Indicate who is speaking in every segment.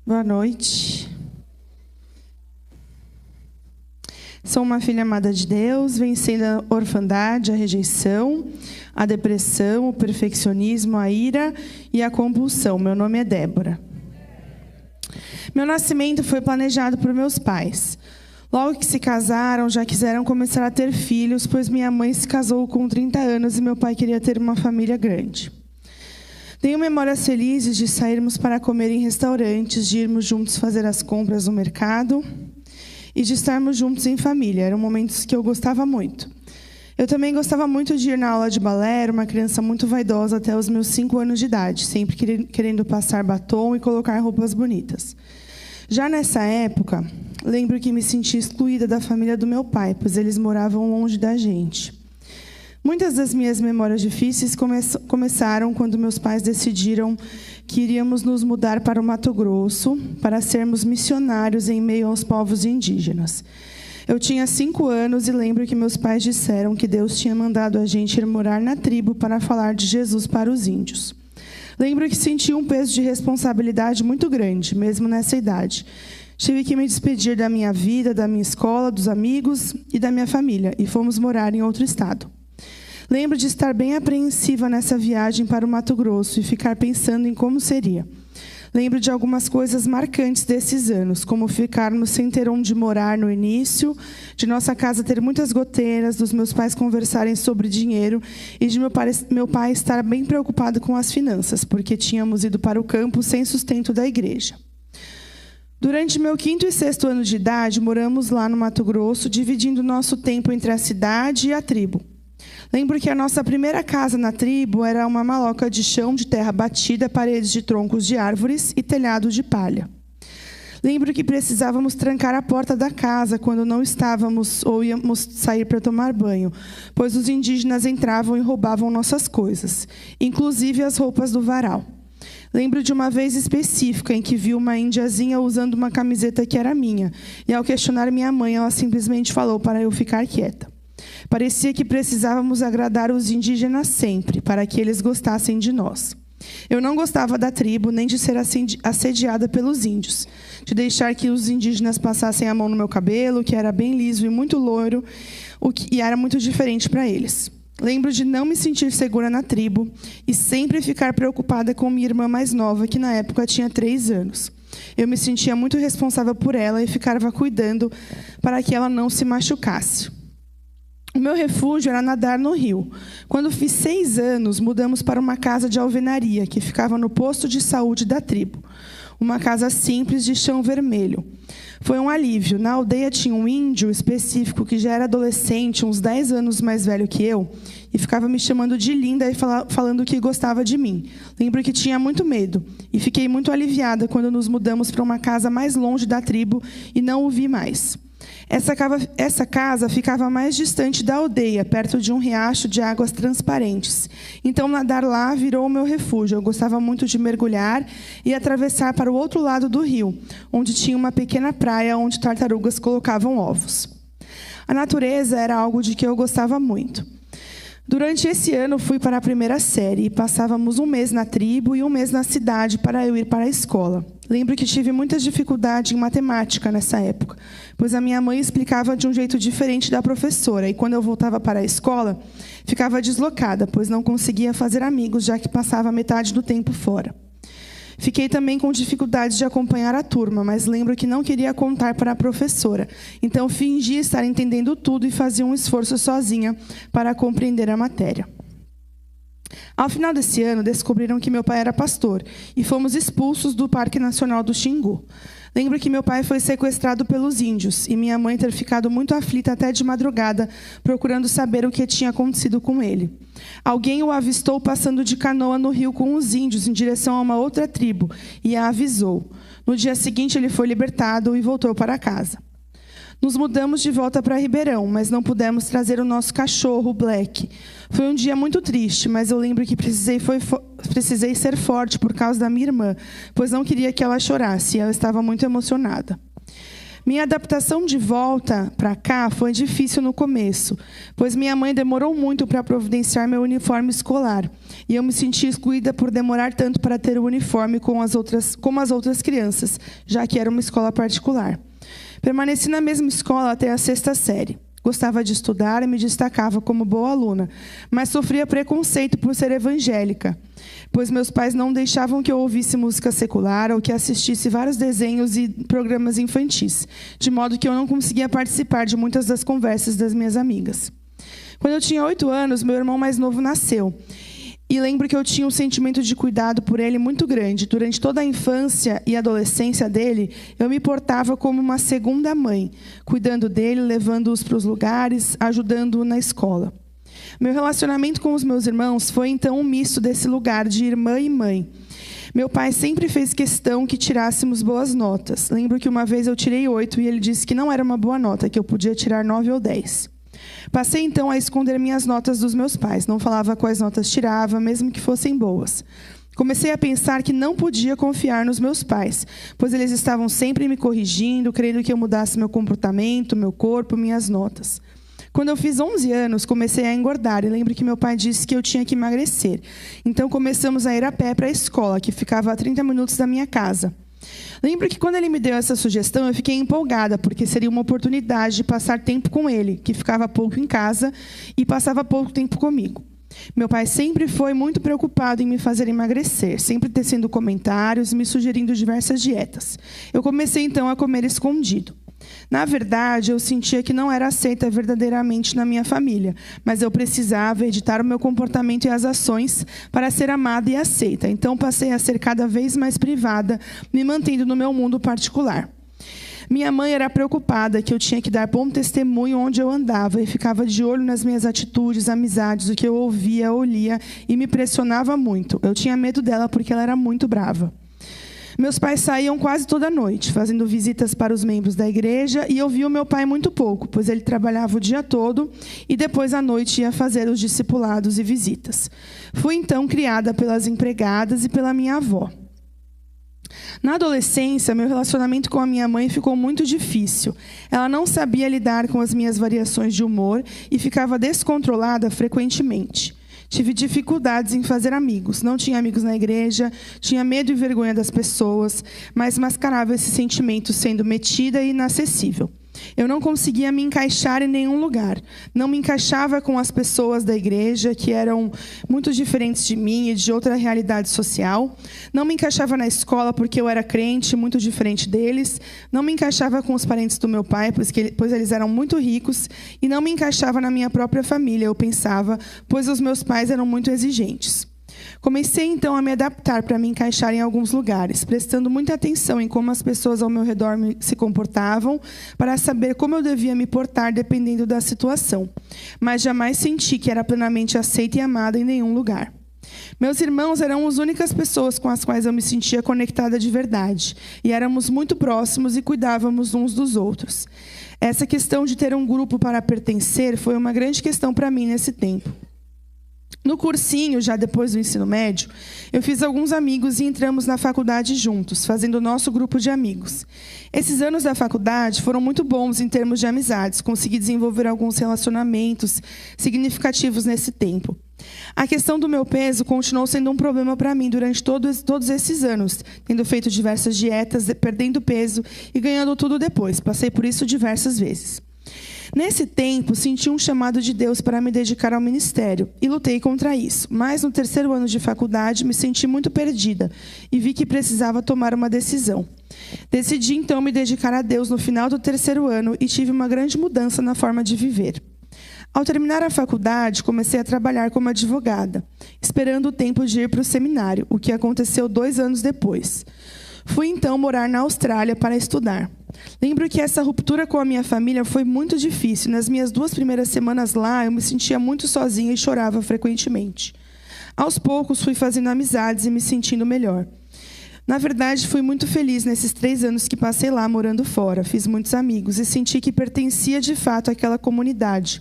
Speaker 1: Boa noite. Sou uma filha amada de Deus, vencendo a orfandade, a rejeição, a depressão, o perfeccionismo, a ira e a compulsão. Meu nome é Débora. Meu nascimento foi planejado por meus pais. Logo que se casaram, já quiseram começar a ter filhos, pois minha mãe se casou com 30 anos e meu pai queria ter uma família grande. Tenho memórias felizes de sairmos para comer em restaurantes, de irmos juntos fazer as compras no mercado e de estarmos juntos em família. Eram momentos que eu gostava muito. Eu também gostava muito de ir na aula de balé, era uma criança muito vaidosa até os meus 5 anos de idade, sempre querendo passar batom e colocar roupas bonitas. Já nessa época, lembro que me senti excluída da família do meu pai, pois eles moravam longe da gente. Muitas das minhas memórias difíceis começaram quando meus pais decidiram que iríamos nos mudar para o Mato Grosso para sermos missionários em meio aos povos indígenas. Eu tinha 5 anos e lembro que meus pais disseram que Deus tinha mandado a gente ir morar na tribo para falar de Jesus para os índios. Lembro que senti um peso de responsabilidade muito grande, mesmo nessa idade. Tive que me despedir da minha vida, da minha escola, dos amigos e da minha família, e fomos morar em outro estado. Lembro de estar bem apreensiva nessa viagem para o Mato Grosso e ficar pensando em como seria. Lembro de algumas coisas marcantes desses anos, como ficarmos sem ter onde morar no início, de nossa casa ter muitas goteiras, dos meus pais conversarem sobre dinheiro e de meu pai estar bem preocupado com as finanças, porque tínhamos ido para o campo sem sustento da igreja. Durante meu 5º e 6º ano de idade, moramos lá no Mato Grosso, dividindo nosso tempo entre a cidade e a tribo. Lembro que a nossa primeira casa na tribo era uma maloca de chão de terra batida, paredes de troncos de árvores e telhado de palha. Lembro que precisávamos trancar a porta da casa quando não estávamos ou íamos sair para tomar banho, pois os indígenas entravam e roubavam nossas coisas, inclusive as roupas do varal. Lembro de uma vez específica em que vi uma índiazinha usando uma camiseta que era minha, e ao questionar minha mãe, ela simplesmente falou para eu ficar quieta. Parecia que precisávamos agradar os indígenas sempre, para que eles gostassem de nós. Eu não gostava da tribo, nem de ser assediada pelos índios, de deixar que os indígenas passassem a mão no meu cabelo, que era bem liso e muito loiro, e era muito diferente para eles. Lembro de não me sentir segura na tribo e sempre ficar preocupada com minha irmã mais nova, que na época tinha 3 anos. Eu me sentia muito responsável por ela e ficava cuidando para que ela não se machucasse. O meu refúgio era nadar no rio. Quando fiz 6 anos, mudamos para uma casa de alvenaria, que ficava no posto de saúde da tribo. Uma casa simples de chão vermelho. Foi um alívio. Na aldeia tinha um índio específico que já era adolescente, uns 10 anos mais velho que eu, e ficava me chamando de linda e falando que gostava de mim. Lembro que tinha muito medo, e fiquei muito aliviada quando nos mudamos para uma casa mais longe da tribo e não o vi mais. Essa casa ficava mais distante da aldeia, perto de um riacho de águas transparentes. Então, nadar lá virou o meu refúgio. Eu gostava muito de mergulhar e atravessar para o outro lado do rio, onde tinha uma pequena praia onde tartarugas colocavam ovos. A natureza era algo de que eu gostava muito. Durante esse ano, fui para a 1ª série e passávamos um mês na tribo e um mês na cidade para eu ir para a escola. Lembro que tive muita dificuldade em matemática nessa época, pois a minha mãe explicava de um jeito diferente da professora, e quando eu voltava para a escola, ficava deslocada, pois não conseguia fazer amigos, já que passava metade do tempo fora. Fiquei também com dificuldade de acompanhar a turma, mas lembro que não queria contar para a professora. Então, fingia estar entendendo tudo e fazia um esforço sozinha para compreender a matéria. Ao final desse ano, descobriram que meu pai era pastor e fomos expulsos do Parque Nacional do Xingu. Lembro que meu pai foi sequestrado pelos índios e minha mãe ter ficado muito aflita até de madrugada, procurando saber o que tinha acontecido com ele. Alguém o avistou passando de canoa no rio com os índios em direção a uma outra tribo e a avisou. No dia seguinte, ele foi libertado e voltou para casa. Nos mudamos de volta para Ribeirão, mas não pudemos trazer o nosso cachorro, Black. Foi um dia muito triste, mas eu lembro que precisei ser forte por causa da minha irmã, pois não queria que ela chorasse e ela estava muito emocionada. Minha adaptação de volta para cá foi difícil no começo, pois minha mãe demorou muito para providenciar meu uniforme escolar. E eu me senti excluída por demorar tanto para ter o uniforme como as outras crianças, já que era uma escola particular. Permaneci na mesma escola até a 6ª série. Gostava de estudar e me destacava como boa aluna, mas sofria preconceito por ser evangélica, pois meus pais não deixavam que eu ouvisse música secular ou que assistisse vários desenhos e programas infantis, de modo que eu não conseguia participar de muitas das conversas das minhas amigas. Quando eu tinha 8 anos, meu irmão mais novo nasceu. E lembro que eu tinha um sentimento de cuidado por ele muito grande. Durante toda a infância e adolescência dele, eu me portava como uma segunda mãe, cuidando dele, levando-os para os lugares, ajudando-o na escola. Meu relacionamento com os meus irmãos foi, então, um misto desse lugar de irmã e mãe. Meu pai sempre fez questão que tirássemos boas notas. Lembro que uma vez eu tirei 8 e ele disse que não era uma boa nota, que eu podia tirar 9 ou 10. Passei, então, a esconder minhas notas dos meus pais. Não falava quais notas tirava, mesmo que fossem boas. Comecei a pensar que não podia confiar nos meus pais, pois eles estavam sempre me corrigindo, querendo que eu mudasse meu comportamento, meu corpo, minhas notas. Quando eu fiz 11 anos, comecei a engordar e lembro que meu pai disse que eu tinha que emagrecer. Então, começamos a ir a pé para a escola, que ficava a 30 minutos da minha casa. Lembro que quando ele me deu essa sugestão, eu fiquei empolgada, porque seria uma oportunidade de passar tempo com ele, que ficava pouco em casa e passava pouco tempo comigo. Meu pai sempre foi muito preocupado em me fazer emagrecer, sempre tecendo comentários e me sugerindo diversas dietas. Eu comecei, então, a comer escondido. Na verdade, eu sentia que não era aceita verdadeiramente na minha família, mas eu precisava editar o meu comportamento e as ações para ser amada e aceita. Então, passei a ser cada vez mais privada, me mantendo no meu mundo particular. Minha mãe era preocupada que eu tinha que dar bom testemunho onde eu andava e ficava de olho nas minhas atitudes, amizades, o que eu ouvia ou lia, e me pressionava muito. Eu tinha medo dela porque ela era muito brava. Meus pais saíam quase toda noite, fazendo visitas para os membros da igreja, e eu via o meu pai muito pouco, pois ele trabalhava o dia todo e depois à noite ia fazer os discipulados e visitas. Fui então criada pelas empregadas e pela minha avó. Na adolescência, meu relacionamento com a minha mãe ficou muito difícil. Ela não sabia lidar com as minhas variações de humor e ficava descontrolada frequentemente. Tive dificuldades em fazer amigos. Não tinha amigos na igreja, tinha medo e vergonha das pessoas, mas mascarava esse sentimento sendo metida e inacessível. Eu não conseguia me encaixar em nenhum lugar. Não me encaixava com as pessoas da igreja, que eram muito diferentes de mim e de outra realidade social. Não me encaixava na escola, porque eu era crente, muito diferente deles. Não me encaixava com os parentes do meu pai, pois eles eram muito ricos. E não me encaixava na minha própria família, eu pensava, pois os meus pais eram muito exigentes. Comecei, então, a me adaptar para me encaixar em alguns lugares, prestando muita atenção em como as pessoas ao meu redor se comportavam, para saber como eu devia me portar dependendo da situação. Mas jamais senti que era plenamente aceita e amada em nenhum lugar. Meus irmãos eram as únicas pessoas com as quais eu me sentia conectada de verdade, e éramos muito próximos e cuidávamos uns dos outros. Essa questão de ter um grupo para pertencer foi uma grande questão para mim nesse tempo. No cursinho, já depois do ensino médio, eu fiz alguns amigos e entramos na faculdade juntos, fazendo o nosso grupo de amigos. Esses anos da faculdade foram muito bons em termos de amizades. Consegui desenvolver alguns relacionamentos significativos nesse tempo. A questão do meu peso continuou sendo um problema para mim durante todos esses anos, tendo feito diversas dietas, perdendo peso e ganhando tudo depois. Passei por isso diversas vezes. Nesse tempo, senti um chamado de Deus para me dedicar ao ministério e lutei contra isso. Mas no 3º ano de faculdade, me senti muito perdida e vi que precisava tomar uma decisão. Decidi, então, me dedicar a Deus no final do 3º ano e tive uma grande mudança na forma de viver. Ao terminar a faculdade, comecei a trabalhar como advogada, esperando o tempo de ir para o seminário, o que aconteceu 2 anos depois. Fui, então, morar na Austrália para estudar. Lembro que essa ruptura com a minha família foi muito difícil. Nas minhas 2 primeiras semanas lá, eu me sentia muito sozinha e chorava frequentemente. Aos poucos, fui fazendo amizades e me sentindo melhor. Na verdade, fui muito feliz nesses 3 anos que passei lá morando fora. Fiz muitos amigos e senti que pertencia de fato àquela comunidade.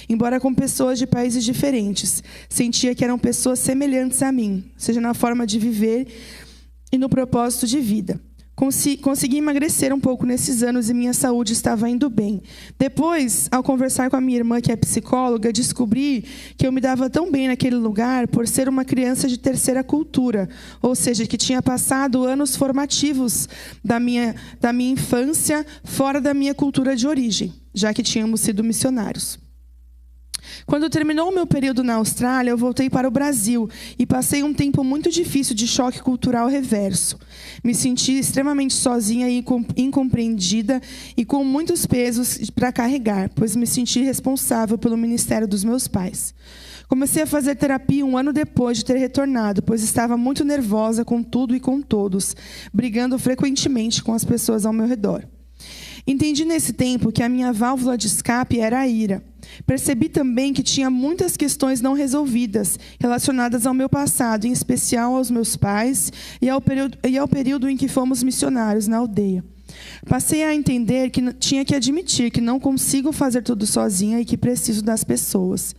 Speaker 1: Embora com pessoas de países diferentes, sentia que eram pessoas semelhantes a mim, seja na forma de viver e no propósito de vida. Consegui emagrecer um pouco nesses anos e minha saúde estava indo bem. Depois, ao conversar com a minha irmã, que é psicóloga, descobri que eu me dava tão bem naquele lugar por ser uma criança de terceira cultura, ou seja, que tinha passado anos formativos da minha infância fora da minha cultura de origem, já que tínhamos sido missionários. Quando terminou o meu período na Austrália, eu voltei para o Brasil e passei um tempo muito difícil de choque cultural reverso. Me senti extremamente sozinha e incompreendida e com muitos pesos para carregar, pois me senti responsável pelo ministério dos meus pais. Comecei a fazer terapia 1 ano depois de ter retornado, pois estava muito nervosa com tudo e com todos, brigando frequentemente com as pessoas ao meu redor. Entendi nesse tempo que a minha válvula de escape era a ira. Percebi também que tinha muitas questões não resolvidas relacionadas ao meu passado, em especial aos meus pais e ao período em que fomos missionários na aldeia. Passei a entender que tinha que admitir que não consigo fazer tudo sozinha e que preciso das pessoas.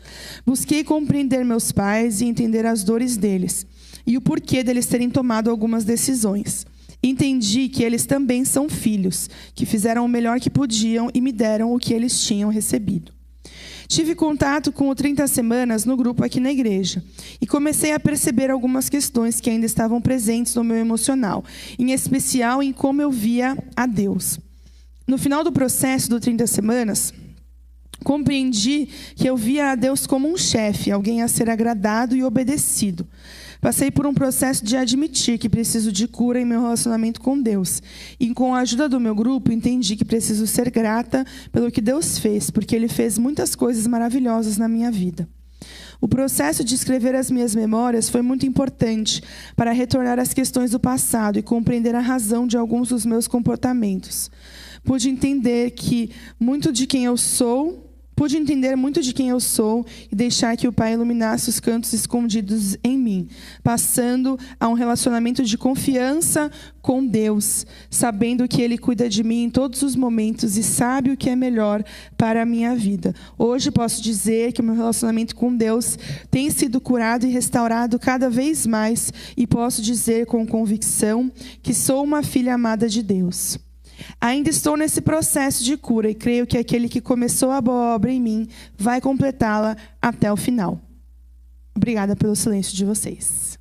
Speaker 1: Busquei compreender meus pais e entender as dores deles e o porquê deles terem tomado algumas decisões. Entendi que eles também são filhos, que fizeram o melhor que podiam e me deram o que eles tinham recebido. Tive contato com o 30 Semanas no grupo aqui na igreja e comecei a perceber algumas questões que ainda estavam presentes no meu emocional, em especial em como eu via a Deus. No final do processo do 30 Semanas, compreendi que eu via a Deus como um chefe, alguém a ser agradado e obedecido. Passei por um processo de admitir que preciso de cura em meu relacionamento com Deus. E com a ajuda do meu grupo, entendi que preciso ser grata pelo que Deus fez, porque Ele fez muitas coisas maravilhosas na minha vida. O processo de escrever as minhas memórias foi muito importante para retornar às questões do passado e compreender a razão de alguns dos meus comportamentos. Pude entender muito de quem eu sou e deixar que o Pai iluminasse os cantos escondidos em mim, passando a um relacionamento de confiança com Deus, sabendo que Ele cuida de mim em todos os momentos e sabe o que é melhor para a minha vida. Hoje posso dizer que o meu relacionamento com Deus tem sido curado e restaurado cada vez mais e posso dizer com convicção que sou uma filha amada de Deus. Ainda estou nesse processo de cura e creio que aquele que começou a boa obra em mim vai completá-la até o final. Obrigada pelo silêncio de vocês.